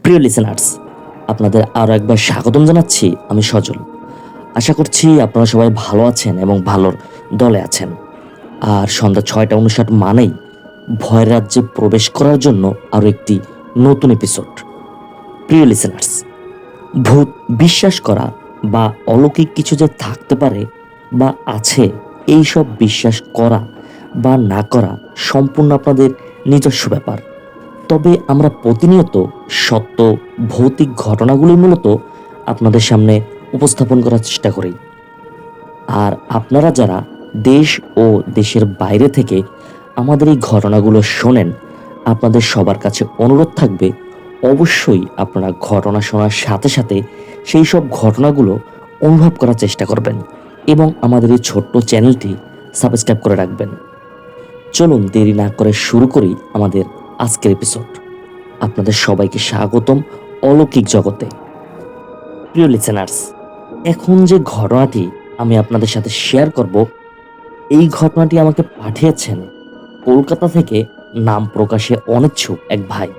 প্রিয় লিসেনার্স, আপনাদের আরও একবার স্বাগতম জানাচ্ছি। আমি সজল। আশা করছি আপনারা সবাই ভালো আছেন এবং ভালোর দলে আছেন। আর সন্ধ্যা ৬টা ৫৯ মানেই ভয়ের রাজ্যে প্রবেশ করার জন্য আরও একটি নতুন এপিসোড। প্রিয় লিসেনার্স, ভূত বিশ্বাস করা বা অলৌকিক কিছু যে থাকতে পারে বা আছে, এই সব বিশ্বাস করা বা না করা সম্পূর্ণ আপনাদের নিজস্ব ব্যাপার। তবে আমরা প্রতিনিয়ত সত্য ভৌতিক ঘটনাগুলি মূলত আপনাদের সামনে উপস্থাপন করার চেষ্টা করি। আর আপনারা যারা দেশ ও দেশের বাইরে থেকে আমাদের এই ঘটনাগুলো শোনেন, আপনাদের সবার কাছে অনুরোধ থাকবে, অবশ্যই আপনারা ঘটনা শোনার সাথে সাথে সেই সব ঘটনাগুলো অনুভব করার চেষ্টা করবেন এবং আমাদের এই ছোট্ট চ্যানেলটি সাবস্ক্রাইব করে রাখবেন। চলুন দেরি না করে শুরু করি আমাদের আজকের এপিসোড। আপনাদের সবাইকে স্বাগতম অলৌকিক জগতে। প্রিয় লিসেনার্স, এখন যে ঘটনাটি আমি আপনাদের সাথে শেয়ার করব, এই ঘটনাটি আমাকে পাঠিয়েছেন কলকাতা থেকে নাম প্রকাশে অনিচ্ছুক এক ভাই।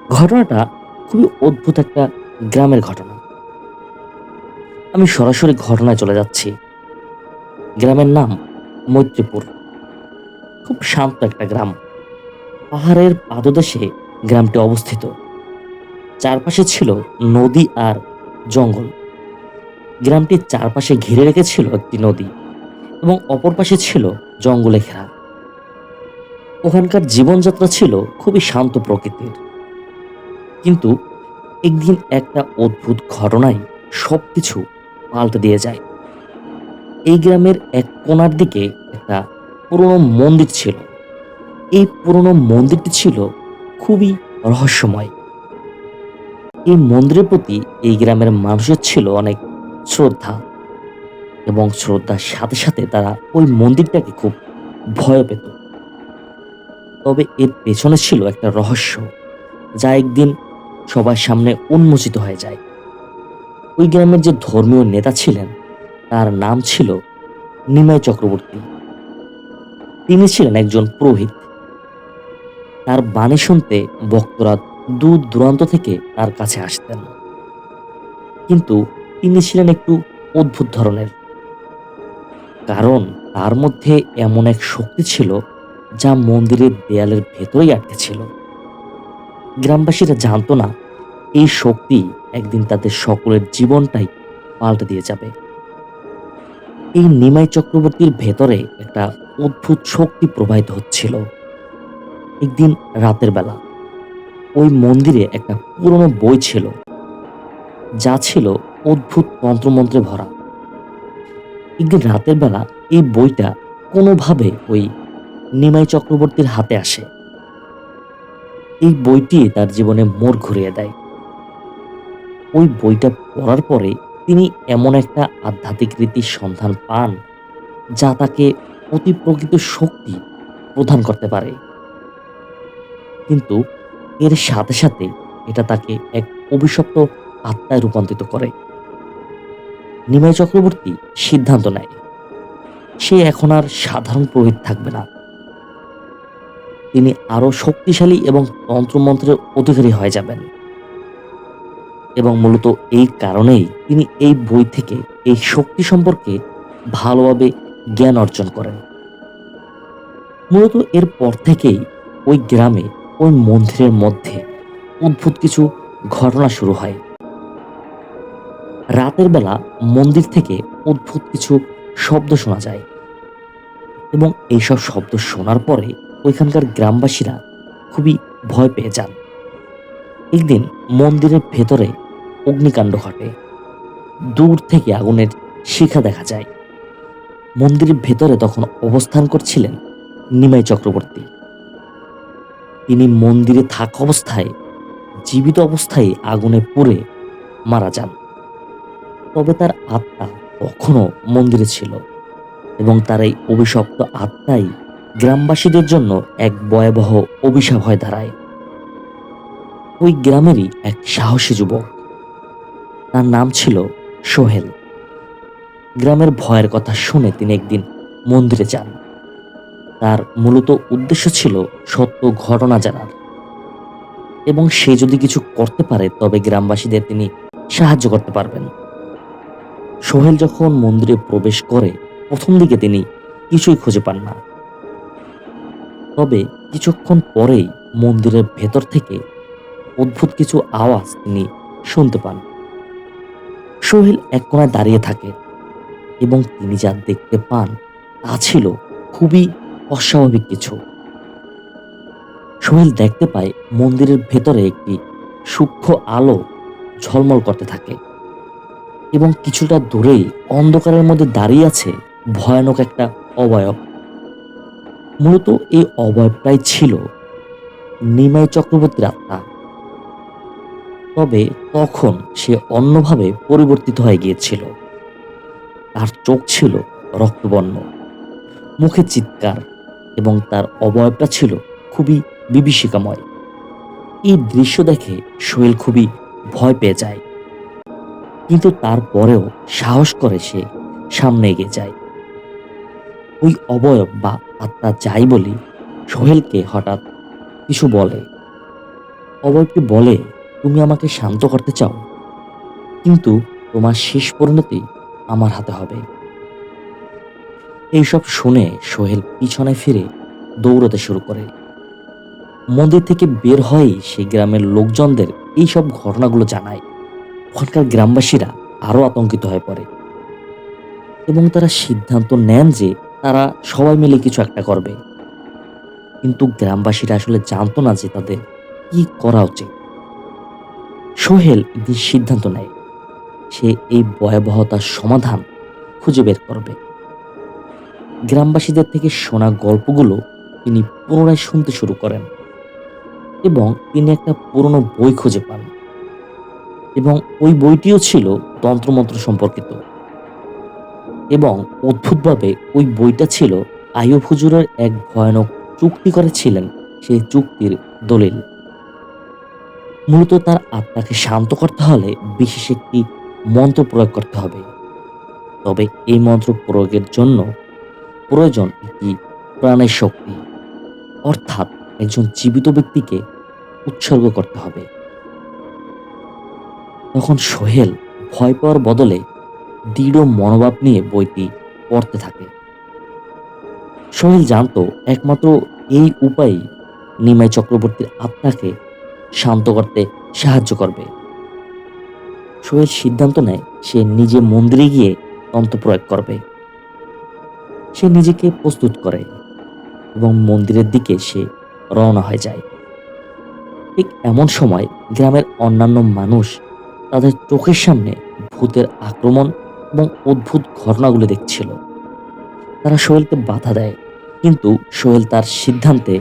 ঘটনাটা খুবই অদ্ভুত একটা গ্রামের ঘটনা। আমি সরাসরি ঘটনায় চলে যাচ্ছি। গ্রামের নাম মৈত্রীপুর। খুব শান্ত একটা গ্রাম। পাহাড়ের পাদদেশে গ্রামটি অবস্থিত। চারপাশে ছিল নদী আর জঙ্গল। গ্রামটির চারপাশে ঘিরে রেখেছিল একটি নদী এবং অপর পাশে ছিল জঙ্গলে ঘেরা। ওখানকার জীবনযাত্রা ছিল খুবই শান্ত প্রকৃতির। কিন্তু একদিন একটা অদ্ভুত ঘটনায় সবকিছু পাল্টে দিয়ে যায়। এই গ্রামের এক কোণার দিকে একটা পুরনো মন্দির ছিল। এই পুরনো মন্দিরটি ছিল খুবই রহস্যময়। এই মন্দিরের প্রতি এই গ্রামের মানুষের ছিল অনেক শ্রদ্ধা এবং শ্রদ্ধার সাথে সাথে তারা ওই মন্দিরটাকে খুব ভয় পেত। তবে এর পেছনে ছিল একটা রহস্য, যা একদিন সবার সামনে উন্মোচিত হয়ে যায়। ওই গ্রামের যে ধর্মীয় নেতা ছিলেন, তার নাম ছিল নিমাই চক্রবর্তী। তিনি ছিলেন একজন পুরোহিত। তার বাণী শুনতে ভক্তরা দূর দূরান্ত থেকে তার কাছে আসতেন। কিন্তু তিনি ছিলেন একটু অদ্ভুত ধরনের, কারণ তার মধ্যে এমন এক শক্তি ছিল যা মন্দিরের দেয়ালের ভেতরেই আটকে ছিল। গ্রামবাসীরা জানতো না এই শক্তি একদিন তাদের সকলের জীবনটাই পাল্টে দিয়ে যাবে। এই নিমাই চক্রবর্তীর ভেতরে একটা অদ্ভুত শক্তি প্রবাহিত হচ্ছিল। একদিন রাতের বেলা ওই মন্দিরে একটা পুরনো বই ছিল, যা ছিল অদ্ভুত তন্ত্রমন্ত্রে ভরা। একদিন রাতের বেলা এই বইটা কোনোভাবে ওই নিমাই চক্রবর্তীর হাতে আসে। এই বইটি তার জীবনে মোড় ঘুরিয়ে দেয়। ওই বইটা পড়ার পরে তিনি এমন একটা আধ্যাত্মিক রীতির সন্ধান পান, যা তাকে অতি প্রকৃত শক্তি প্রদান করতে পারে। কিন্তু এর সাথে সাথে এটা তাকে এক অভিশপ্ত আত্মায় রূপান্তরিত করে। নিমাই চক্রবর্তী সিদ্ধান্ত নেয় সে এখন আর সাধারণ পুরোহিত থাকবে না। তিনি আরো শক্তিশালী এবং তন্ত্রমন্ত্রের অধিকারী হয়ে যাবেন। এবং মূলত এই কারণেই তিনি এই বই থেকে এই শক্তি সম্পর্কে ভালোভাবে জ্ঞান অর্জন করেন। মূলত এর পর থেকেই ওই গ্রামে ওই মন্দিরের মধ্যে অদ্ভুত কিছু ঘটনা শুরু হয়। রাতের বেলা মন্দির থেকে অদ্ভুত কিছু শব্দ শোনা যায় এবং এইসব শব্দ শোনার পরে ওইখানকার গ্রামবাসীরা খুবই ভয় পেয়ে যান। একদিন মন্দিরের ভেতরে অগ্নিকাণ্ড ঘটে। দূর থেকে আগুনের শিখা দেখা যায়। মন্দিরের ভেতরে তখন অবস্থান করছিলেন নিমাই চক্রবর্তী। তিনি মন্দিরে থাকা অবস্থায়, জীবিত অবস্থায় আগুনে পুড়ে মারা যান। তবে তার আত্মা তখনও মন্দিরে ছিল এবং তার এই অভিশপ্ত আত্মাই গ্রামবাসীদের জন্য এক ভয়াবহ অভিশাপ হয়ে দাঁড়ায়। ওই গ্রামেরই এক সাহসী যুবক, তার নাম ছিল সোহেল। গ্রামের ভয়ের কথা শুনে তিনি একদিন মন্দিরে যান। তার মূলত উদ্দেশ্য ছিল সত্য ঘটনা জানার। এবং সে যদি কিছু করতে পারে তবে গ্রামবাসীদের তিনি সাহায্য করতে পারবেন। সোহেল যখন মন্দিরে প্রবেশ করে প্রথম দিকে তিনি কিছুই খুঁজে পান না। তবে কিছুক্ষণ পরেই মন্দিরের ভেতর থেকে অদ্ভুত কিছু আওয়াজ তিনি শুনতে পান। সোহেল এক কোণায় দাঁড়িয়ে থাকে এবং তিনি যা দেখতে পান তা ছিল খুবই অস্বাভাবিক কিছু। সোহেল দেখতে পায় মন্দিরের ভেতরে একটি সূক্ষ্ম আলো ঝলমল করতে থাকে এবং কিছুটা দূরেই অন্ধকারের মধ্যে দাঁড়িয়ে আছে ভয়ানক একটা অবয়ব। মূলত এই অবয়বটাই ছিল নিমাই চক্রবর্তীর আত্মা। তবে তখন সে অন্যভাবে পরিবর্তিত হয়ে গিয়েছিল। তার চোখ ছিল রক্তবর্ণ, মুখে চিৎকার এবং তার অবয়বটা ছিল খুবই বিভীষিকাময়। এই দৃশ্য দেখে সোহেল খুবই ভয় পেয়ে যায়, কিন্তু তারপরেও সাহস করে সে সামনে এগিয়ে যায়। ওই অবয়ব বা আত্মা যাই বলি, সোহেলকে হঠাৎ কিছু বলে। অবয়বটি বলে, তুমি আমাকে শান্ত করতে চাও, কিন্তু তোমার শেষ পরিণতি আমার হাতে হবে। এইসব শুনে সোহেল পিছনে ফিরে দৌড়াতে শুরু করে। মন্দির থেকে বের হয়েই সে গ্রামের লোকজনদের এইসব ঘটনাগুলো জানায়। ওখানকার গ্রামবাসীরা আরো আতঙ্কিত হয়ে পড়ে এবং তারা সিদ্ধান্ত নেন যে তারা সবাই মিলে কিছু একটা করবে। কিন্তু গ্রামবাসীরা আসলে জানতো না যে তাদের কি করা উচিত। সোহেল একদিন সিদ্ধান্ত নেয় সে এই ভয়াবহতার সমাধান খুঁজে বের করবে। গ্রামবাসীদের থেকে শোনা গল্পগুলো তিনি পুনরায় শুনতে শুরু করেন এবং তিনি একটা পুরনো বই খুঁজে পান এবং ওই বইটিও ছিল তন্ত্রমন্ত্র সম্পর্কিত। এবং অদ্ভুতভাবে ওই বইটা ছিল আইয়ুব হুজুরের এক ভয়ানক চুক্তি করেছিলেন সেই চুক্তির দলিল। মূলত তার আত্মাকে শান্ত করতে হলে বিশেষ একটি মন্ত্র প্রয়োগ করতে হবে। তবে এই মন্ত্র প্রয়োগের জন্য প্রয়োজন একটি প্রাণের শক্তি, অর্থাৎ একজন জীবিত ব্যক্তিকে উৎসর্গ করতে হবে। তখন সোহেল ভয় পাওয়ার বদলে দৃঢ় মনোভাব নিয়ে বইটি পড়তে থাকে। সোহেল জানতো একমাত্র এই উপায়ই নিমাই চক্রবর্তীর আত্মাকে শান্ত করতে সাহায্য করবে। সোহেল সিদ্ধান্ত নেয় সে নিজে মন্দিরে গিয়ে তন্ত্র প্রয়োগ করবে। সে নিজেকে প্রস্তুত করে এবং মন্দিরের দিকে সে রওনা হয়ে যায়। ঠিক এমন সময় গ্রামের অন্যান্য মানুষ তাদের চোখের সামনে ভূতের আক্রমণ এবং অদ্ভুত ঘটনাগুলো দেখছিল। তারা সোহেলকে বাধা দেয়, কিন্তু সোহেল তার সিদ্ধান্তে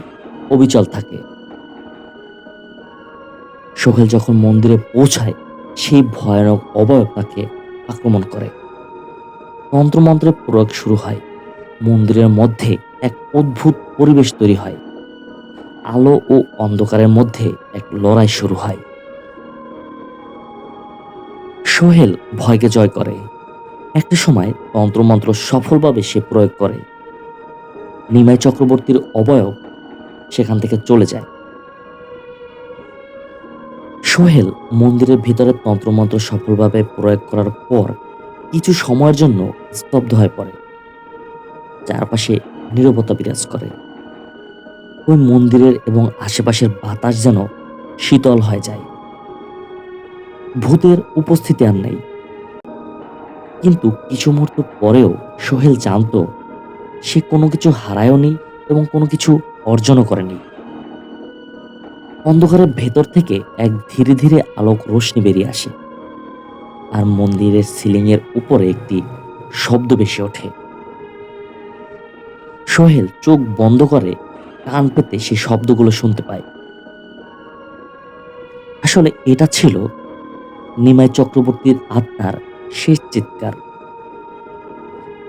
অবিচল থাকে। সোহেল যখন মন্দিরে পৌঁছায় সেই ভয়ানক অবয়ব তাকে আক্রমণ করে। তন্ত্রমন্ত্রের প্রয়োগ শুরু হয়। মন্দিরের মধ্যে এক অদ্ভুত পরিবেশ তৈরি হয়। আলো ও অন্ধকারের মধ্যে এক লড়াই শুরু হয়। সোহেল ভয়কে জয় করে। একটা সময় তন্ত্রমন্ত্র সফলভাবে সে প্রয়োগ করে। নিমাই চক্রবর্তীর অবয়ব সেখান থেকে চলে যায়। সোহেল মন্দিরের ভিতরে তন্ত্রমন্ত্র সফলভাবে প্রয়োগ করার পর কিছু সময়ের জন্য স্তব্ধ হয়ে পড়ে। চারপাশে নীরবতা বিরাজ করে। ওই মন্দিরের এবং আশেপাশের বাতাস যেন শীতল হয়ে যায়। ভূতের উপস্থিতি আর নেই, কিন্তু কিছু মুহূর্ত পরেও সোহেল জানতো সে কোনো কিছু হারায়নি এবং কোনো কিছু অর্জনও করেনি। অন্ধকারের ভেতর থেকে এক ধীরে ধীরে আলোক রোশনি বেরিয়ে আসে, আর মন্দিরের সিলিং এর উপরে একটি শব্দ ভেসে ওঠে। সোহেল চোখ বন্ধ করে কান পেতে সেই শব্দগুলো শুনতে পায়। আসলে এটা ছিল নিমাই চক্রবর্তীর আত্মার শেষ চিৎকার,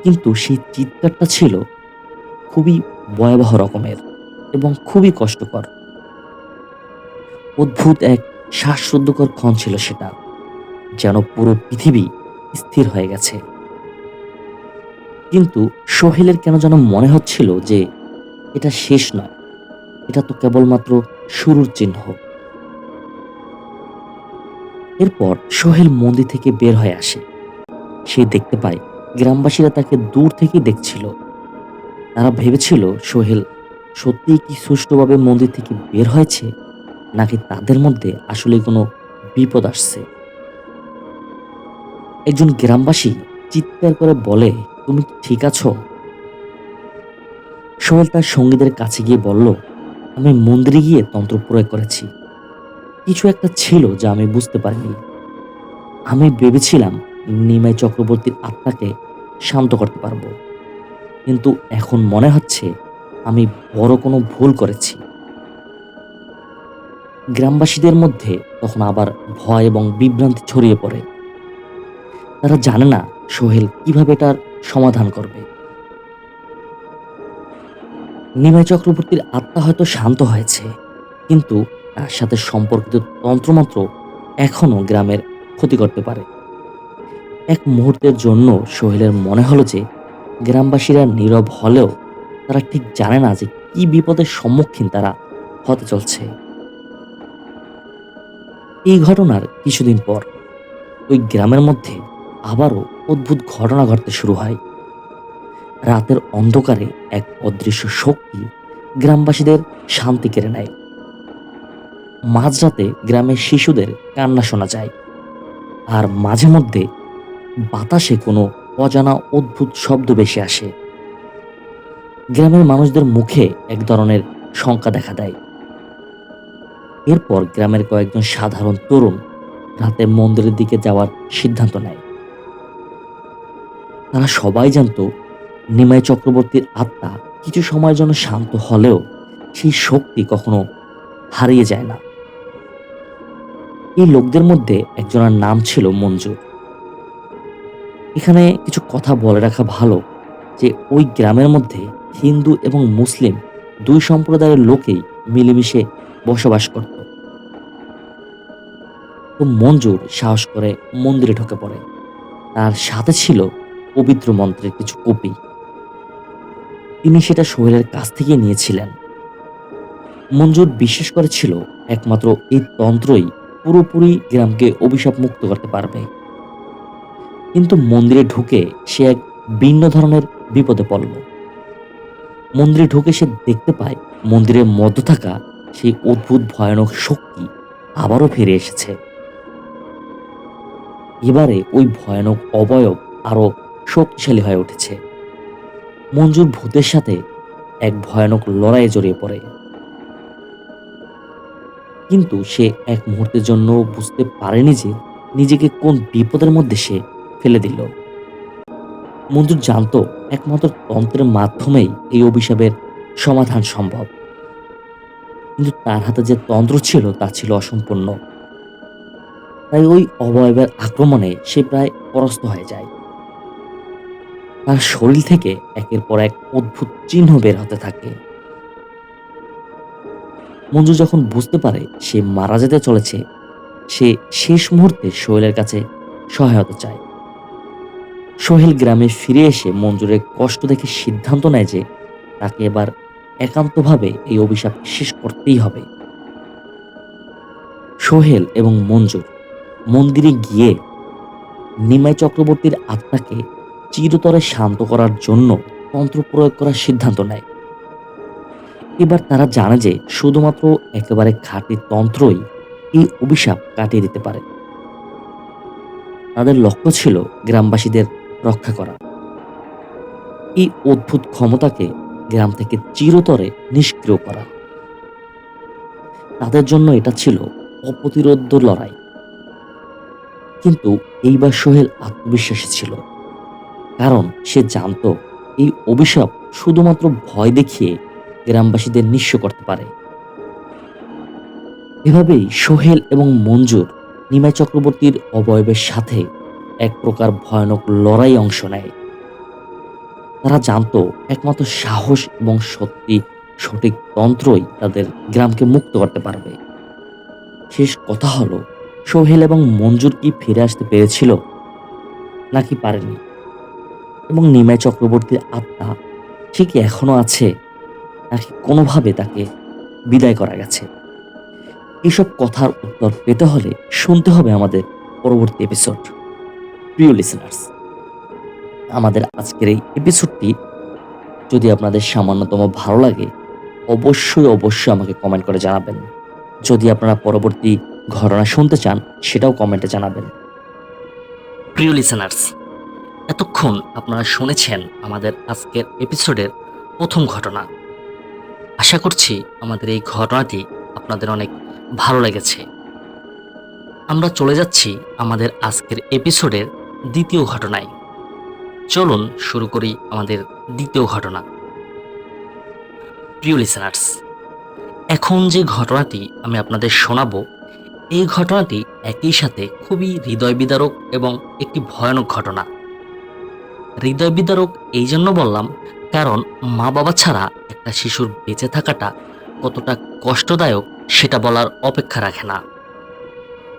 কিন্তু সেই চিৎকারটা ছিল খুবই ভয়াবহ রকমের এবং খুবই কষ্টকর। অদ্ভুত এক শ্বাসরুদ্ধকর ক্ষণ ছিল সেটা, যেন পুরো পৃথিবী স্থির হয়ে গেছে। কিন্তু সোহেলের কেন যেন মনে হচ্ছিল যে এটা শেষ নয়, এটা তো কেবলমাত্র শুরুর চিহ্ন। এরপর সোহেল মন্দির থেকে বের হয়ে আসে। সে দেখতে পায় গ্রামবাসীরা তাকে দূর থেকেই দেখছিল। তারা ভেবেছিল সোহেল সত্যিই কি সুষ্ঠুভাবে মন্দির থেকে বের হয়েছে, নাকি তাদের মধ্যে আসলে কোনো বিপদ আসছে। একজন গ্রামবাসী চিৎকার করে বলে, তুমি কি ঠিক আছো? সোহেল তার সঙ্গীদের কাছে গিয়ে বলল, আমি মন্দিরে গিয়ে তন্ত্র প্রয়োগ করেছি। কিছু একটা ছিল যা আমি বুঝতে পারিনি। আমি ভেবেছিলাম নিমাই চক্রবর্তীর আত্মাকে শান্ত করতে পারবো, কিন্তু এখন মনে হচ্ছে আমি বড় কোনো ভুল করেছি। গ্রামবাসীদের মধ্যে তখন আবার ভয় এবং বিভ্রান্তি ছড়িয়ে পড়ে। তারা জানে না সোহেল কিভাবে এটার সমাধান করবে। নিমাই চক্রবর্তীর আত্মা হয়তো শান্ত হয়েছে, কিন্তু তার সাথে সম্পর্কিত তন্ত্রমন্ত্র এখনো গ্রামের ক্ষতি করতে পারে। এক মুহূর্তের জন্য সোহেলের মনে হলো যে গ্রামবাসীরা নীরব হলেও তারা ঠিক জানে না যে কি বিপদের সম্মুখীন তারা হতে চলছে। এই ঘটনার কিছুদিন পর ওই গ্রামের মধ্যে আবারও অদ্ভুত ঘটনা ঘটতে শুরু হয়। রাতের অন্ধকারে এক অদৃশ্য শক্তি গ্রামবাসীদের শান্তি কেড়ে নেয়। মাঝরাতে গ্রামের শিশুদের কান্না শোনা যায়, আর মাঝে মধ্যে বাতাসে কোনো অজানা অদ্ভুত শব্দ ভেসে আসে। গ্রামের মানুষদের মুখে এক ধরনের শঙ্কা দেখা দেয়। এরপর গ্রামের কয়েকজন সাধারণ তরুণ রাতে মন্দিরের দিকে যাওয়ার সিদ্ধান্ত নেয়। তারা সবাই জানতো নিমাই চক্রবর্তীর আত্মা কিছু সময়ের জন্য শান্ত হলেও সেই শক্তি কখনো হারিয়ে যায় না। এই লোকদের মধ্যে একজনের নাম ছিল মঞ্জুর। এখানে কিছু কথা বলে রাখা ভালো যে ওই গ্রামের মধ্যে হিন্দু এবং মুসলিম দুই সম্প্রদায়ের লোকেই মিলেমিশে বসবাস করত। তো মঞ্জুর সাহস করে মন্দিরে ঢুকে পড়ে। তার সাথে ছিল পবিত্র মন্ত্রের কিছু কপি। তিনি সেটা সোহেলের কাছ থেকে নিয়েছিলেন। মঞ্জুর বিশ্বাস করেছিল একমাত্র এই তন্ত্রই পুরোপুরি গ্রামকে অভিশাপ মুক্ত করতে পারবে। কিন্তু মন্দিরে ঢুকে সে এক ভিন্ন ধরনের বিপদে পড়ল। মন্দিরে ঢুকে সে দেখতে পায় মন্দিরের মধ্যে থাকা সেই অদ্ভুত ভয়ানক শক্তি আবারও ফিরে এসেছে। এবারে ওই ভয়ানক অবয়ব আরো শক্তিশালী হয়ে উঠেছে। মঞ্জুর ভূতের সাথে এক ভয়ানক লড়াইয়ে জড়িয়ে পড়ে, কিন্তু সে এক মুহূর্তের জন্য বুঝতে পারেনি যে নিজেকে কোন বিপদের মধ্যে সে ফেলে দিল। মঞ্জুর জানতো একমাত্র তন্ত্রের মাধ্যমেই এই অভিশাপের সমাধান সম্ভব, কিন্তু তার হাতে যে তন্ত্র ছিল তা ছিল অসম্পূর্ণ। তাই ওই অবয়বের আক্রমণে সে প্রায় পরাস্ত হয়ে যায়। তার শরীর থেকে একের পর এক অদ্ভুত চিহ্ন বের হতে থাকে। মঞ্জু যখন বুঝতে পারে সে মারা যেতে চলেছে, সে শেষ মুহূর্তে সোহেলের কাছে সহায়তা চায়। সোহেল গ্রামে ফিরে এসে মঞ্জুরের কষ্ট দেখে সিদ্ধান্ত নেয় যে তাকে এবার একান্তভাবে এই অভিশাপ শেষ করতেই হবে। সোহেল এবং মঞ্জুর মন্দিরে গিয়ে নিমাই চক্রবর্তীর আত্মাকে চিরতরে শান্ত করার জন্য তন্ত্র প্রয়োগ করার সিদ্ধান্ত নেয়। এবার তারা জানে যে শুধুমাত্র একেবারে খাঁটি তন্ত্রই এই অভিশাপ কাটিয়ে দিতে পারে। তাদের লক্ষ্য ছিল গ্রামবাসীদের রক্ষা করা। এই অদ্ভুত ক্ষমতাকে গ্রাম থেকে চিরতরে নিষ্ক্রিয় করা। তাদের জন্য এটা ছিল অপ্রতিরোধ্য লড়াই। কিন্তু এইবার সোহেল আত্মবিশ্বাসী ছিল, কারণ সে জানতো এই অভিশাপ শুধুমাত্র ভয় দেখিয়ে গ্রামবাসীদের নিঃস্ব করতে পারে। এভাবেই সোহেল এবং মঞ্জুর নিমাই চক্রবর্তীর অবয়বের সাথে এক প্রকার ভয়ানক লড়াই অংশ নেয়। তারা জানতো একমাত্র সাহস এবং সঠিক তন্ত্রই তাদের গ্রামকে মুক্ত করতে পারবে। শেষ কথা হলো, সোহেল এবং মঞ্জুর কি ফিরে আসতে পেরেছিল নাকি পারেনি, এবং নিমাই চক্রবর্তীর আত্মা সে কি এখনো আছে নাকি কোনোভাবে তাকে বিদায় করা গেছে। এসব কথার উত্তর পেতে হলে শুনতে হবে আমাদের পরবর্তী এপিসোড। প্রিয় লিসেনার্স, আমাদের আজকের এই এপিসোডটি যদি আপনাদের সামান্যতম ভালো লাগে, অবশ্যই আমাকে কমেন্ট করে জানাবেন। যদি আপনারা পরবর্তী ঘটনা শুনতে চান, সেটাও কমেন্টে জানাবেন। প্রিয় লিসেনার্স, এতক্ষণ আপনারা শুনেছেন আমাদের আজকের এপিসোডের প্রথম ঘটনা। আশা করছি আমাদের এই ঘটনাটি আপনাদের অনেক ভালো লেগেছে। আমরা চলে যাচ্ছি আমাদের আজকের এপিসোডের দ্বিতীয় ঘটনায়। চলুন শুরু করি আমাদের দ্বিতীয় ঘটনা। প্রিয় লিসেনার্স, এখন যে ঘটনাটি আমি আপনাদের শোনাবো, এই ঘটনাটি একই সাথে খুবই হৃদয় বিদারক এবং একটি ভয়ানক ঘটনা। হৃদয় বিদারক এই জন্য বললাম, কারণ মা বাবা ছাড়া একটা শিশুর বেঁচে থাকাটা কতটা কষ্টদায়ক সেটা বলার অপেক্ষা রাখে না।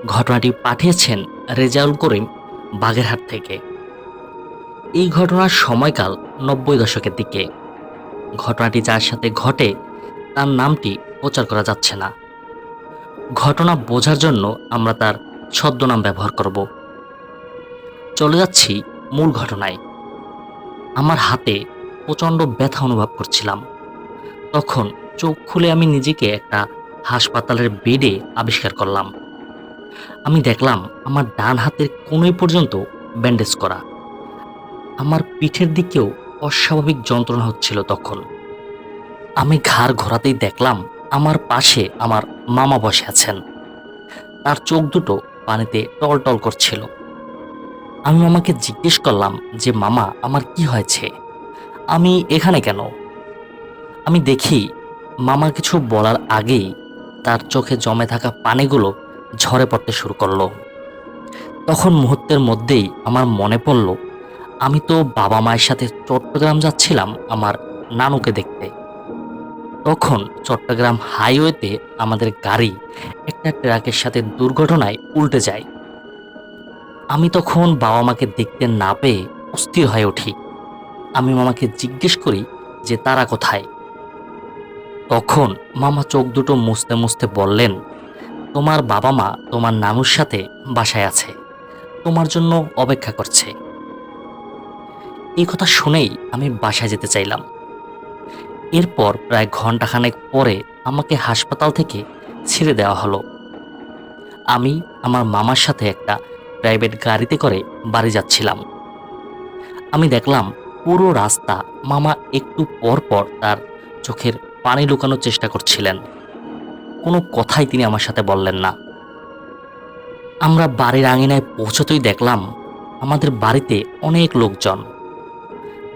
ঘটনাটি পাঠিয়েছেন রেজাউল করিম, বাগেরহাট থেকে। এই ঘটনার সময়কাল 90 দশকের দিকে। ঘটনাটি যার সাথে ঘটে তার নামটি প্রচার করা যাচ্ছে না। ঘটনা বোঝার জন্য আমরা তার ছদ্মনাম ব্যবহার করব। চলে যাচ্ছি মূল ঘটনায়। আমার হাতে প্রচণ্ড ব্যথা অনুভব করছিলাম। তখন চোখ খুলে আমি নিজেকে একটা হাসপাতালের বেডে আবিষ্কার করলাম। আমি দেখলাম আমার ডান হাতের কোণে পর্যন্ত ব্যান্ডেজ করা। আমার পিঠের দিকেও অস্বাভাবিক যন্ত্রণা হচ্ছিল তখন। আমি ঘাড় ঘোরাতেই দেখলাম আমার পাশে আমার মামা বসে আছেন। তার চোখ দুটো পানিতে টলটল করছিল। আমি মামাকে জিজ্ঞেস করলাম যে, মামা, আমার কি হয়েছে? আমি এখানে কেন? আমি দেখি মামা কিছু বলার আগেই তার চোখে জমে থাকা পানিগুলো ঝরে পড়তে শুরু করলো। তখন মুহূর্তের মধ্যেই আমার মনে পড়ল, আমি তো বাবা মায়ের সাথে চট্টগ্রাম যাচ্ছিলাম আমার নানুকে দেখতে। তখন চট্টগ্রাম হাইওয়েতে আমাদের গাড়ি একটা ট্রাকের সাথে দুর্ঘটনায় উল্টে যায়। আমি তখন বাবা মাকে দেখতে না পেয়ে অস্থির হয়ে উঠি। আমি মামাকে জিজ্ঞেস করি যে তারা কোথায়। তখন মামা চোখ দুটো মুছতে মুছতে বললেন, তোমার বাবা মা তোমার নানুর সাথে বাসায় আছে, তোমার জন্য অপেক্ষা করছে। এই কথা শুনেই আমি বাসায় যেতে চাইলাম। এরপর প্রায় ঘন্টাখানেক পরে আমাকে হাসপাতাল থেকে ছেড়ে দেওয়া হলো। আমি আমার মামার সাথে একটা প্রাইভেট গাড়িতে করে বাড়ি যাচ্ছিলাম। আমি দেখলাম পুরো রাস্তা মামা একটু পর পর তার চোখের পানি লুকানোর চেষ্টা করছিলেন। কোনো কথাই তিনি আমার সাথে বললেন না। আমরা বাড়ির আঙিনায় পৌঁছতেই দেখলাম আমাদের বাড়িতে অনেক লোকজন,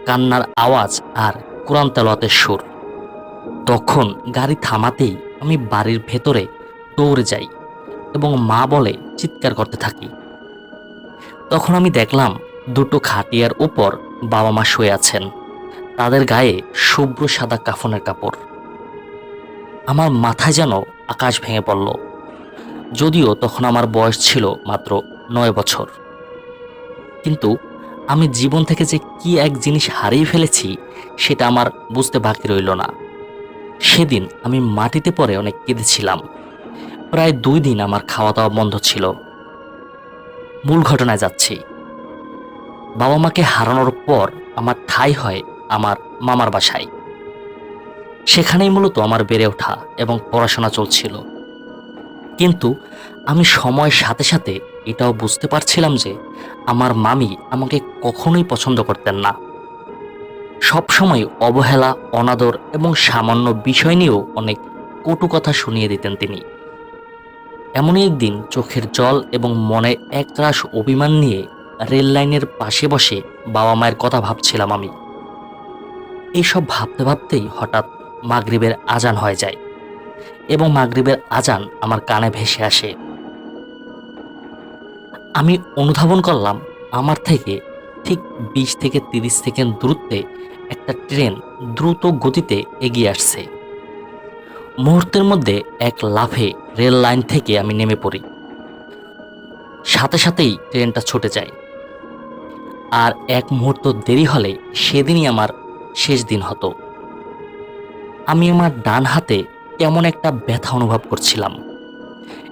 কান্নার আওয়াজ আর কোরআন তেলাওয়াতের সুর। তখন গাড়ি থামাতেই আমি বাড়ির ভেতরে দৌড়ে যাই এবং মা বলে চিৎকার করতে থাকি। তখন আমি দেখলাম দুটো খাটিয়ার উপর বাবা মা শুয়ে আছেন, তাদের গায়ে শুভ্র সাদা কাফনের কাপড়। আমার মাথায় যেন আকাশ ভেঙে পড়ল। যদিও তখন আমার বয়স ছিল মাত্র 9 বছর, কিন্তু আমি জীবন থেকে যে কি এক জিনিস হারিয়ে ফেলেছি সেটা আমার বুঝতে বাকি রইল না। সেদিন আমি মাটিতে পড়ে অনেক কেঁদেছিলাম। প্রায় 2 দিন আমার খাওয়া দাওয়া বন্ধ ছিল। মূল ঘটনায় যাচ্ছি। বাবা মাকে হারানোর পর আমার ঠাঁই হয় আমার মামার বাসায়। সেখানেই মূলত আমার বেড়ে ওঠা এবং পড়াশোনা চলছিল। কিন্তু আমি সময়ের সাথে সাথে এটাও বুঝতে পারছিলাম যে আমার মামি আমাকে কখনোই পছন্দ করতেন না। সবসময় অবহেলা, অনাদর এবং সামান্য বিষয় নিয়েও অনেক কটু কথা শুনিয়ে দিতেন তিনি। এমনই একদিন চোখের জল এবং মনে একরাশ অভিমান নিয়ে রেল লাইনের পাশে বসে বাবা মায়ের কথা ভাবছিলাম আমি। এইসব ভাবতে ভাবতেই হঠাৎ মাগরিবের আজান হয়ে যায় এবং মাগরিবের আজান আমার কানে ভেসে আসে। আমি অনুধাবন করলাম আমার থেকে ঠিক 20 থেকে 30 সেকেন্ড দূরত্বে একটা ট্রেন দ্রুত গতিতে এগিয়ে আসছে। মুহূর্তের মধ্যে এক লাফে রেল লাইন থেকে আমি নেমে পড়ি। সাথে সাথেই ট্রেনটা ছুটে যায়। আর এক মুহূর্ত দেরি হলে সেদিনই আমার শেষ দিন হতো। আমি আমার ডান হাতে কেমন একটা ব্যথা অনুভব করছিলাম।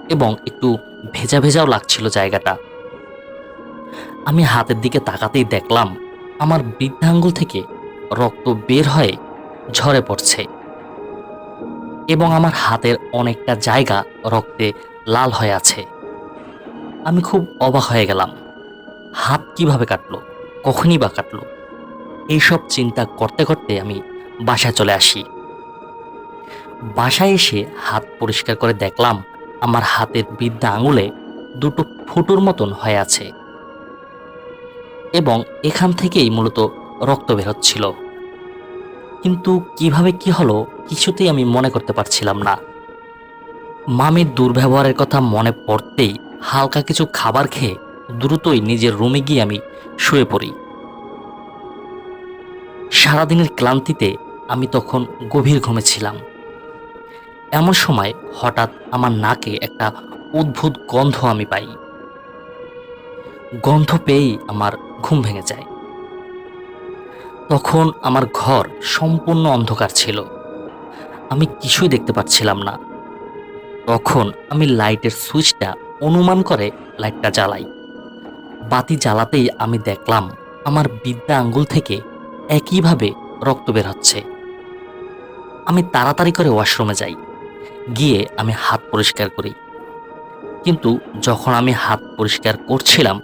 এবং একটু ভেজা ভেজাও লাগছিল জায়গাটা। আমি হাতের দিকে তাকাতেই দেখলাম আমার বৃদ্ধাঙ্গুল থেকে রক্ত বের হয়ে ঝরে পড়ছে এবং আমার হাতের অনেকটা জায়গা রক্তে লাল হয়ে আছে। আমি খুব অবাক হয়ে গেলাম। হাত কিভাবে কাটলো, কখনই বা কাটলো? এইসব চিন্তা করতে করতে আমি বাসায় চলে আসি। বাসায় এসে হাত পরিষ্কার করে দেখলাম আমার হাতের বৃদ্ধা আঙুলে দুটো ফুটোর মতন হয়ে আছে এবং এখান থেকেই মূলত রক্ত বের হচ্ছিল। কিন্তু কিভাবে কি হলো কিছুতেই আমি মনে করতে পারছিলাম না। মামির দুর্ব্যবহারের কথা মনে পড়তেই হালকা কিছু খাবার খেয়ে দ্রুতই নিজের রুমে গিয়ে আমি শুয়ে পড়ি। সারাদিনের ক্লান্তিতে আমি তখন গভীর ঘুমে ছিলাম। এমন সময় হঠাৎ আমার নাকে একটা অদ্ভুত গন্ধ আমি পাই। গন্ধ পেয়েই আমার ঘুম ভেঙে যায়। তখন আমার ঘর সম্পূর্ণ অন্ধকার ছিল। আমি কিছুই দেখতে পাচ্ছিলাম না। তখন আমি লাইটের সুইচটা অনুমান করে লাইটটা জ্বালাই। বাতি জ্বালাতেই আমি দেখলাম আমার বৃদ্ধা আঙ্গুল থেকে একইভাবে রক্ত বের হচ্ছে। আমি তাড়াতাড়ি করে ওয়াশরুমে যাই। গিয়ে আমি হাত পরিষ্কার করি। কিন্তু যখন আমি হাত পরিষ্কার করছিলাম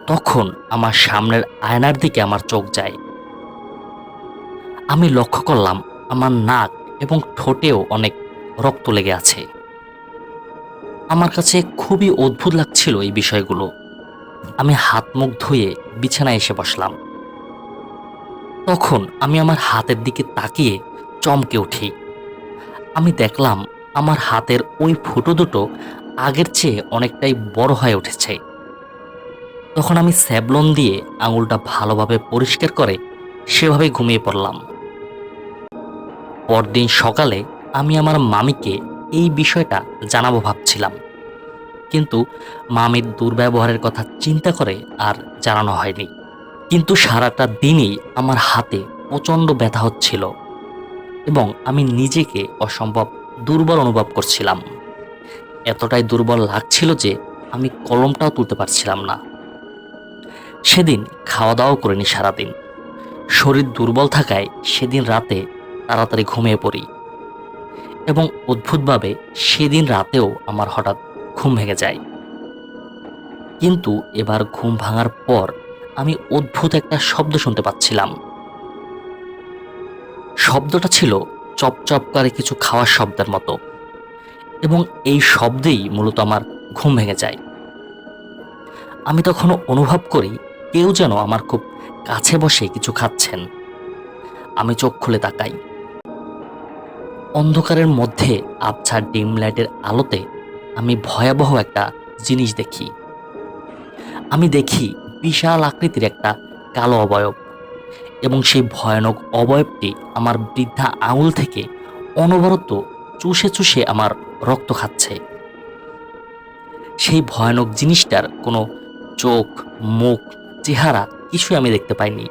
তখন আমার সামনের আয়নার দিকে আমার চোখ যায়। আমি লক্ষ্য করলাম আমার নাক এবং ঠোঁটেও অনেক রক্ত লেগে আছে। আমার কাছে খুবই অদ্ভুত লাগছিল এই বিষয়গুলো। আমি হাত মুখ ধুয়ে বিছানায় এসে বসলাম। তখন আমি আমার হাতের দিকে তাকিয়ে চমকে উঠি। আমি দেখলাম আমার হাতের ওই ফুটো দুটো আগের চেয়ে অনেকটাই বড় হয়ে উঠেছে। তখন আমি স্যাভলন দিয়ে আঙুলটা ভালোভাবে পরিষ্কার করে সেভাবে ঘুমিয়ে পড়লাম। পরদিন সকালে আমি আমার মামিকে এই বিষয়টা জানাবো ভাবছিলাম, কিন্তু মামির দুর্ব্যবহারের কথা চিন্তা করে আর জানানো হয়নি। কিন্তু সারাটা দিনই আমার হাতে প্রচণ্ড ব্যথা হচ্ছিল এবং আমি নিজেকে অসম্ভব দুর্বল অনুভব করছিলাম। এতটাই দুর্বল লাগছিল যে আমি কলমটাও তুলতে পারছিলাম না। সেদিন খাওয়া দাওয়াও করিনি সারাদিন। শরীর দুর্বল থাকায় সেদিন রাতে তাড়াতাড়ি ঘুমিয়ে পড়ি এবং অদ্ভুতভাবে সেদিন রাতেও আমার হঠাৎ ঘুম ভেঙে যায়। কিন্তু এবার ঘুম ভাঙার পর আমি অদ্ভুত একটা শব্দ শুনতে পাচ্ছিলাম। শব্দটা ছিল চপচপ করে কিছু খাওয়ার শব্দের মতো এবং এই শব্দেই মূলত আমার ঘুম ভেঙে যায়। আমি তখনও অনুভব করি কেউ যেন আমার খুব কাছে বসে কিছু খাচ্ছেন। আমি চোখ খুলে তাকাই। অন্ধকারের মধ্যে আবছা ডিম লাইটের আলোতে আমি ভয়াবহ একটা জিনিস দেখি। আমি দেখি বিশাল আকৃতির একটা কালো অবয়ব এবং সেই ভয়ানক অবয়বটি আমার বৃদ্ধা আঙুল থেকে অনবরত চুষে চুষে আমার রক্ত খাচ্ছে। সেই ভয়ানক জিনিসটার কোনো চোখ, মুখ, চেহারা কিছুই আমি দেখতে পাইনি,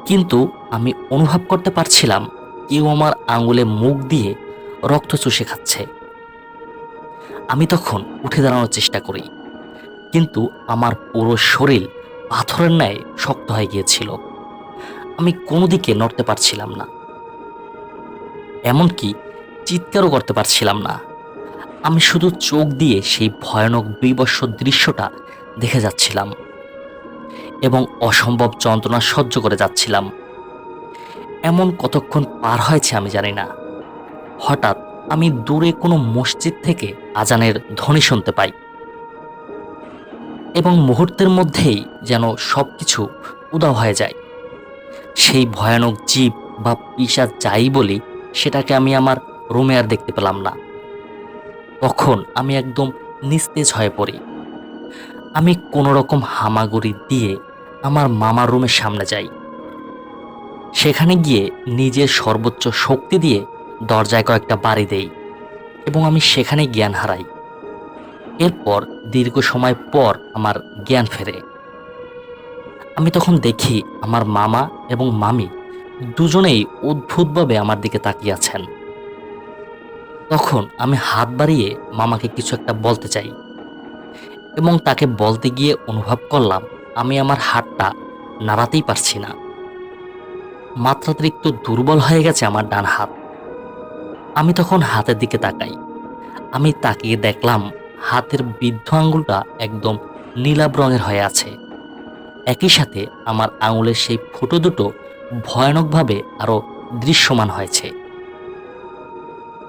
কিন্তু আমি অনুভব করতে পারছিলাম কেউ আমার আঙুলে মুখ দিয়ে রক্ত চুষে খাচ্ছে। আমি তখন উঠে দাঁড়ানোর চেষ্টা করি, কিন্তু আমার পুরো শরীর পাথরের ন্যায় শক্ত হয়ে গিয়েছিল। আমি কোনো দিকে নড়তে পারছিলাম না, এমনকি চিৎকারও করতে পারছিলাম না। আমি শুধু চোখ দিয়ে সেই ভয়ানক বীভৎস দৃশ্যটা দেখে যাচ্ছিলাম এবং অসম্ভব যন্ত্রণা সহ্য করে যাচ্ছিলাম। এমন কতক্ষণ পার হয়েছে আমি জানি না। হঠাৎ আমি দূরে কোনো মসজিদ থেকে আজানের ধ্বনি শুনতে পাই এবং মুহূর্তের মধ্যেই যেন সবকিছু উধাও হয়ে যায়। সেই ভয়ানক জীব বা পিশাচ যাই বলি, সেটাকে আমি আমার রুমে আর দেখতে পেলাম না। তখন আমি একদম নিস্তেজ হয়ে পড়ি। আমি কোনো রকম হামাগুড়ি দিয়ে আমার মামার রুমের সামনে যাই। সেখানে গিয়ে নিজের সর্বোচ্চ শক্তি দিয়ে দরজায় কয়েকটা বাড়ি দেই এবং আমি সেখানে জ্ঞান হারাই। এরপর দীর্ঘ সময় পর আমার জ্ঞান ফেরে। আমি তখন দেখি আমার মামা এবং মামি দুজনেই অদ্ভুতভাবে আমার দিকে তাকিয়ে আছেন। তখন আমি হাত বাড়িয়ে মামাকে কিছু একটা বলতে চাই এবং তাকে বলতে গিয়ে অনুভব করলাম আমি আমার হাতটা নাড়াতেই পারছি না। মাত্রাতিরিক্ত দুর্বল হয়ে গেছে আমার ডান হাত। আমি তখন হাতের দিকে তাকাই। আমি তাকিয়ে দেখলাম হাতের বৃদ্ধ আঙুলটা একদম নীলাভ রঙের হয়ে আছে। একই সাথে আমার আঙুলের সেই ফুটো দুটো ভয়ানকভাবে আরো দৃশ্যমান হয়েছে।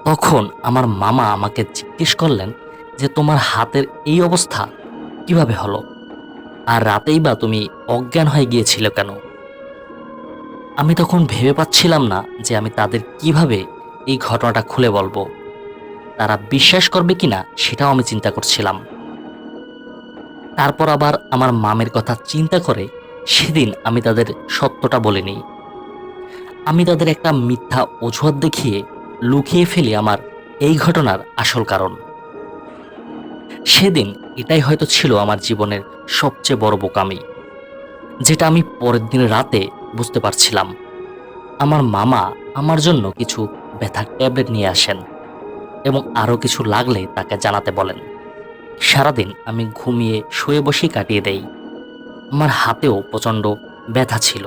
তখন আমার মামা আমাকে জিজ্ঞেস করলেন যে তোমার হাতের এই অবস্থা কিভাবে হলো, আর রাতেই বা তুমি অজ্ঞান হয়ে গিয়েছিলে কেন? আমি তখন ভেবে পাচ্ছিলাম না যে আমি তাদের কিভাবে এই ঘটনাটা খুলে বলবো। তারা বিশ্বাস করবে কিনা সেটাও আমি চিন্তা করছিলাম। তারপর আবার আমার মামের কথা চিন্তা করে সেদিন আমি তাদের সত্যটা বলিনি। আমি তাদের একটা মিথ্যা অজুহাত দেখিয়ে লুকিয়ে ফেলি আমার এই ঘটনার আসল কারণ। সেদিন এটাই হয়তো ছিল আমার জীবনের সবচেয়ে বড় বোকামি, যেটা আমি পরের দিন রাতে বুঝতে পারছিলাম। আমার মামা আমার জন্য কিছু ব্যথার ট্যাবলেট নিয়ে আসেন এবং আরও কিছু লাগলে তাকে জানাতে বলেন। সারাদিন আমি ঘুমিয়ে শুয়ে বসেই কাটিয়ে দেই। আমার হাতেও প্রচণ্ড ব্যথা ছিল,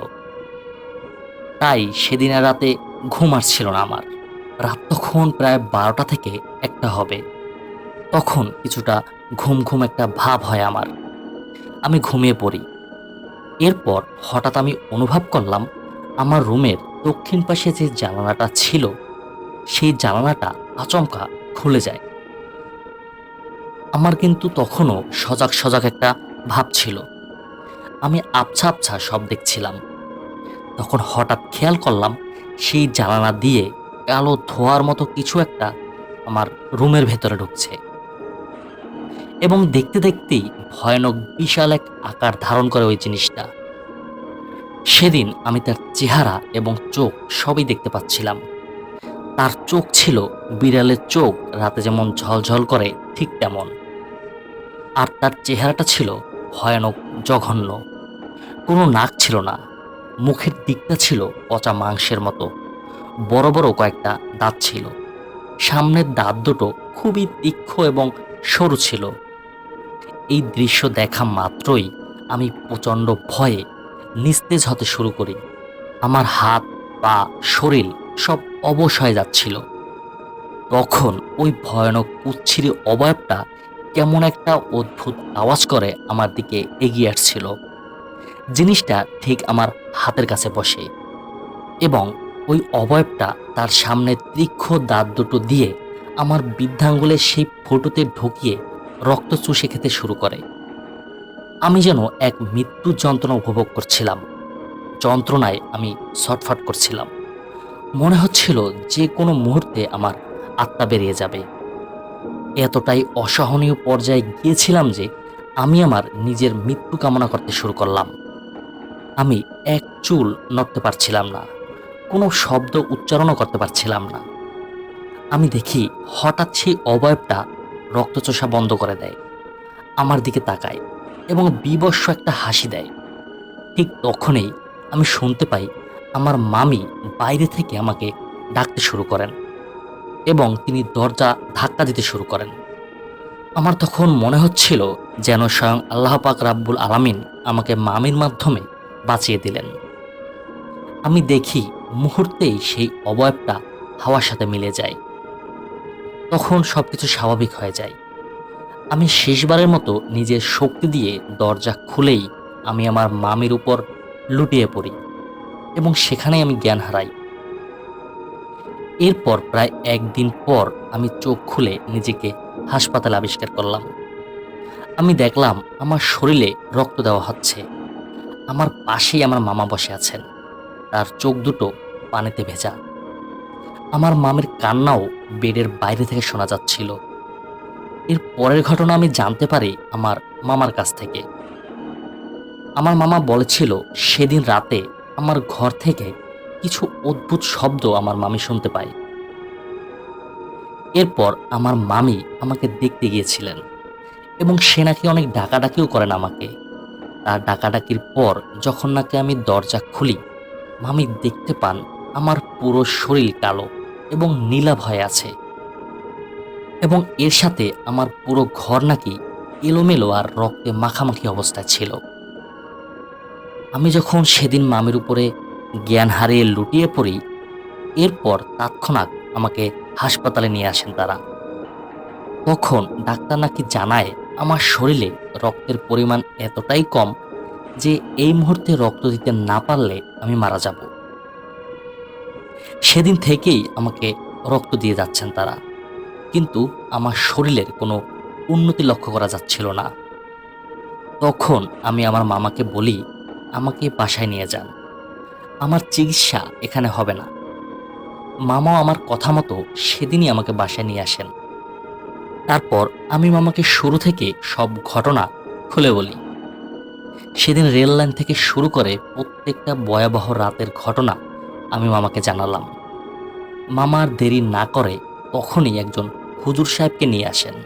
তাই সেদিনের রাতে ঘুম আসছিল না আমার। রাত তখন প্রায় 12টা থেকে 1টা হবে। তখন কিছুটা ঘুম ঘুম একটা ভাব হয় আমার। আমি ঘুমিয়ে পড়ি। এরপর হঠাৎ আমি অনুভব করলাম আমার রুমের দক্ষিণ পাশে যে জানালাটা ছিল সেই জানালাটা আচমকা খুলে যায়। আমার কিন্তু তখনও সজাগ সজাগ একটা ভাব ছিল। আমি আবছা আবছা সব দেখছিলাম। তখন হঠাৎ খেয়াল করলাম সেই জানালা দিয়ে কালো ধোঁয়ার মতো কিছু একটা আমার রুমের ভেতরে ঢুকছে এবং দেখতে দেখতেই ভয়ানক বিশাল এক আকার ধারণ করে ওই জিনিসটা। সেদিন আমি তার চেহারা এবং চোখ সবই দেখতে পাচ্ছিলাম। তার চোখ ছিল বিড়ালের চোখ রাতে যেমন ঝলঝল করে ঠিক তেমন, আর তার চেহারাটা ছিল ভয়ানক জঘন্য। কোনো নাক ছিল না, মুখের দিকটা ছিল পচা মাংসের মতো। বড় বড় কয়েকটা দাঁত ছিল। সামনের দাঁত দুটো খুবই তীক্ষ্ণ এবং সরু ছিল। এই দৃশ্য দেখা মাত্রই আমি প্রচণ্ড ভয়ে নিস্তেজ হতে শুরু করি। আমার হাত, পা, শরীর সব অবশ হয়ে যাচ্ছিল। তখন ওই ভয়ানক কুচ্ছিরি অবয়বটা কেমন একটা অদ্ভুত আওয়াজ করে আমার দিকে এগিয়ে আসছিল। জিনিসটা ঠিক আমার হাতের কাছে বসে এবং ওই অবয়বটা তার সামনে তীক্ষ্ণ দাঁত দুটো দিয়ে আমার বৃদ্ধাঙ্গুলের সেই ফুটোতে ঢুকিয়ে রক্ত চুষে খেতে শুরু করে। আমি যেন এক মৃত্যু যন্ত্রণা উপভোগ করছিলাম। যন্ত্রণায় আমি ছটফট করছিলাম। মনে হচ্ছিল যে কোনো মুহূর্তে আমার আত্মা বেরিয়ে যাবে। এতটাই অসহনীয় পর্যায়ে গিয়েছিলাম যে আমি আমার নিজের মৃত্যু কামনা করতে শুরু করলাম। আমি এক চুল নড়তে পারছিলাম না, কোনো শব্দ উচ্চারণও করতে পারছিলাম না। আমি দেখি হঠাৎ সেই অবয়বটা রক্তচোষা বন্ধ করে দেয়, আমার দিকে তাকায় এবং বীভৎস একটা হাসি দেয়। ঠিক তখনই আমি শুনতে পাই আমার মামি বাইরে থেকে আমাকে ডাকতে শুরু করেন এবং তিনি দরজা ধাক্কা দিতে শুরু করেন। আমার তখন মনে হচ্ছিল যেন স্বয়ং আল্লাহ পাক রাব্বুল আলামিন আমাকে মামির মাধ্যমে বাঁচিয়ে দিলেন। আমি দেখি মুহূর্তেই সেই অবয়বটা হাওয়ার সাথে মিলে যায়। তখন সবকিছু স্বাভাবিক হয়ে যায়। আমি শেষবারের মতো নিজের শক্তি দিয়ে দরজা খুলেই আমি আমার মামির উপর লুটিয়ে পড়ি এবং সেখানেই আমি জ্ঞান হারাই। এরপর প্রায় 1 দিন পর আমি চোখ খুলে নিজেকে হাসপাতালে আবিষ্কার করলাম। আমি দেখলাম আমার শরীরে রক্ত দেওয়া হচ্ছে। আমার পাশেই আমার মামা বসে আছেন, তার চোখ দুটো পানিতে ভেজা। আমার মামির কান্নাও বেডের বাইরে থেকে শোনা যাচ্ছিল। এর পরের ঘটনা আমি জানতে পারি আমার মামার কাছ থেকে। আমার মামা বলেছিল সেদিন রাতে আমার ঘর থেকে কিছু অদ্ভুত শব্দ আমার মামি শুনতে পায়। এরপর আমার মামি আমাকে দেখতে গিয়েছিলেন এবং সে নাকি অনেক ডাকাডাকিও করেন আমাকে। তার ডাকাডাকির পর যখন নাকি আমি দরজা খুলি, মামি দেখতে পান আমার পুরো শরীর কালো এবং নীলাভ হয়ে আছে। এবং এর সাথে আমার পুরো ঘর নাকি এলোমেলো আর রক্তে মাখামাখি অবস্থায় ছিল। আমি যখন সেদিন মামির উপরে জ্ঞান হারিয়ে লুটিয়ে পড়ি, এরপর তৎক্ষণাৎ আমাকে হাসপাতালে নিয়ে আসেন তারা। তখন ডাক্তার নাকি জানায় আমার শরীরে রক্তের পরিমাণ এতটাই কম যে এই মুহূর্তে রক্ত দিতে না পারলে আমি মারা যাব। সেদিন থেকেই আমাকে রক্ত দিয়ে যাচ্ছেন তারা, কিন্তু আমার শরীরের কোনো উন্নতি লক্ষ্য করা যাচ্ছিল না। তখন আমি আমার মামাকে বলি, আমাকে বাসায় নিয়ে যান, আমার চিকিৎসা এখানে হবে না। মামাও আমার কথা মতো সেদিনই আমাকে বাসায় নিয়ে আসেন। তারপর আমি মামাকে শুরু থেকে সব ঘটনা খুলে বলি। সেদিন রেল লাইন থেকে শুরু করে প্রত্যেকটা ভয়াবহ রাতের ঘটনা আমি মামাকে জানালাম। মামা আর দেরি না করে তখনই একজন হুজুর সাহেবকে নিয়ে আসেন।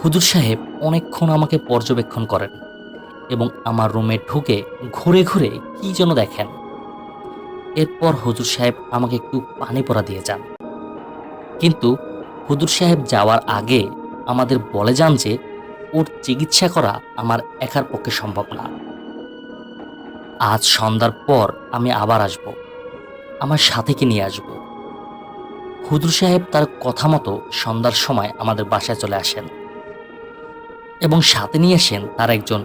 হুজুর সাহেব অনেকক্ষণ আমাকে পর্যবেক্ষণ করেন এবং আমার রুমে ঢুকে ঘুরে ঘুরে কি যেন দেখেন। এরপর হুজুর সাহেব আমাকে একটু পানি পড়া দিয়ে যান, কিন্তু হুজুর সাহেব যাওয়ার আগে আমাদের বলে যান যে ওর চিকিৎসা করা আমার একার পক্ষে সম্ভব না। আজ সন্ধ্যার পর আমি আবার আসব, আমার সাথে কি নিয়ে আসব। হুজুর সাহেব তার কথা মতো সন্ধ্যার সময় আমাদের বাসায় চলে আসেন এবং সাথে নিয়ে আসেন তার একজন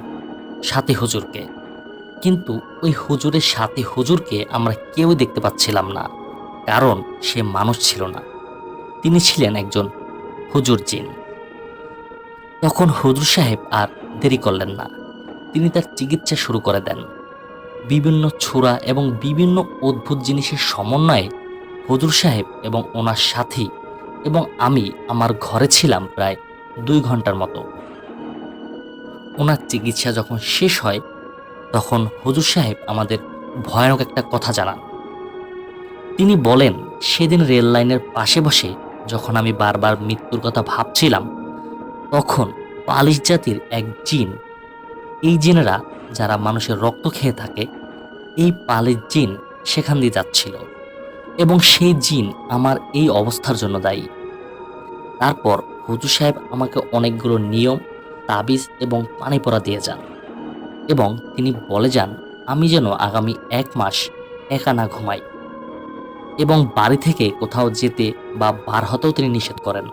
সাথী হুজুরকে। কিন্তু ওই হুজুরের সাথী হুজুরকে আমরা কেউই দেখতে পাচ্ছিলাম না, কারণ সে মানুষ ছিল না, তিনি ছিলেন একজন হুজুর জিন। তখন হুজুর সাহেব আর দেরি করলেন না, তিনি তার চিকিৎসা শুরু করে দেন। বিভিন্ন ছোরা এবং বিভিন্ন অদ্ভুত জিনিসের সমন্বয়ে হুজুর সাহেব এবং ওনার সাথী এবং আমি আমার ঘরে ছিলাম প্রায় 2 ঘন্টার মতো। ওনার চিকিৎসা যখন শেষ হয় তখন হুজুর সাহেব আমাদের ভয়ানক একটা কথা জানান। তিনি বলেন, সেদিন রেল লাইনের পাশে বসে যখন আমি বারবার মৃত্যুর কথা ভাবছিলাম, তখন পালিশ জাতির এক জিন, এই জিনেরা যারা মানুষের রক্ত খেয়ে থাকে, এই পালিশ জিন সেখান দিয়ে যাচ্ছিল এবং সেই জিন আমার এই অবস্থার জন্য দায়ী। তারপর হুজুর সাহেব আমাকে অনেকগুলো নিয়ম, তাবিজ এবং পানি পড়া দিয়ে যান এবং তিনি বলে যান আমি যেন আগামী 1 মাস একা না ঘুমাই এবং বাড়ি থেকে কোথাও যেতে বা বার হতেও তিনি নিষেধ করেন।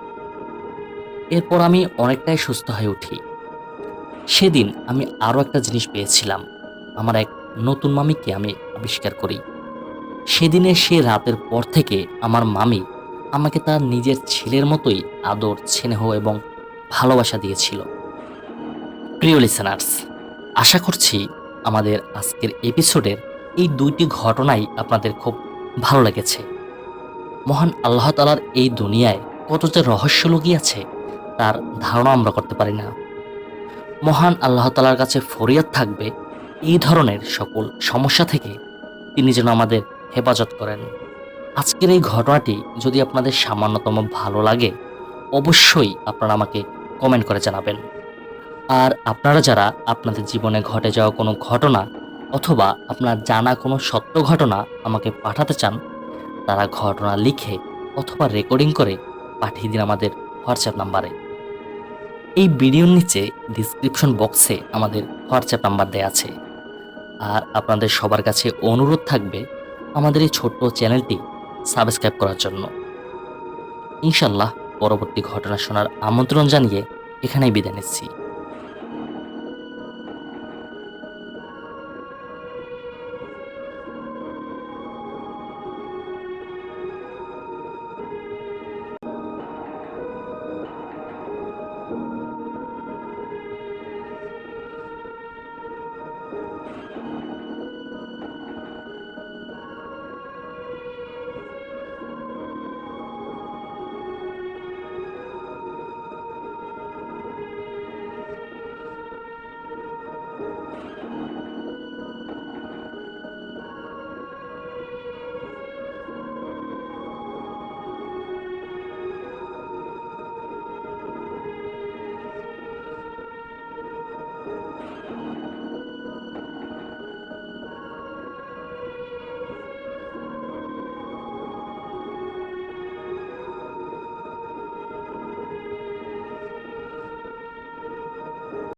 এরপর আমি অনেকটাই সুস্থ হয়ে উঠি। সেদিন আমি আরও একটা জিনিস পেয়েছিলাম, আমার এক নতুন মামিকে আমি আবিষ্কার করি। সেদিনের সে রাতের পর থেকে আমার মামি আমাকে তার নিজের ছেলের মতোই আদর, স্নেহ এবং ভালোবাসা দিয়েছিল। প্রিয় লিসেনার্স, আশা করছি আমাদের আজকের এপিসোডের এই 2টি ঘটনাই আপনাদের খুব ভালো লেগেছে। মহান আল্লাহ তাআলার এই দুনিয়ায় কত যে রহস্য লুকিয়ে আছে তার ধারণা আমরা করতে পারি না। মহান আল্লাহ তাআলার কাছে ফরিয়াদ থাকবে এই ধরনের সকল সমস্যা থেকে তিনি যেন আমাদের হেফাজত করেন। আজকের এই ঘটনাটি যদি আপনাদের সামান্যতম ভালো লাগে, অবশ্যই আপনারা আমাকে কমেন্ট করে জানাবেন। আর আপনারা যারা আপনাদের জীবনে ঘটে যাওয়া কোনো ঘটনা অথবা আপনার জানা কোনো সত্য ঘটনা আমাকে পাঠাতে চান, তারা ঘটনা লিখে অথবা রেকর্ডিং করে পাঠিয়ে দিন আমাদের হোয়াটসঅ্যাপ নাম্বারে। এই ভিডিওর নিচে ডিসক্রিপশন বক্সে আমাদের হোয়াটসঅ্যাপ নাম্বার দেওয়া আছে। আর আপনাদের সবার কাছে অনুরোধ থাকবে আমাদের এই ছোট্ট চ্যানেলটি সাবস্ক্রাইব করার জন্য। ইনশাল্লাহ পরবর্তী ঘটনা শোনার আমন্ত্রণ জানিয়ে এখানেই বিদায় নিচ্ছি।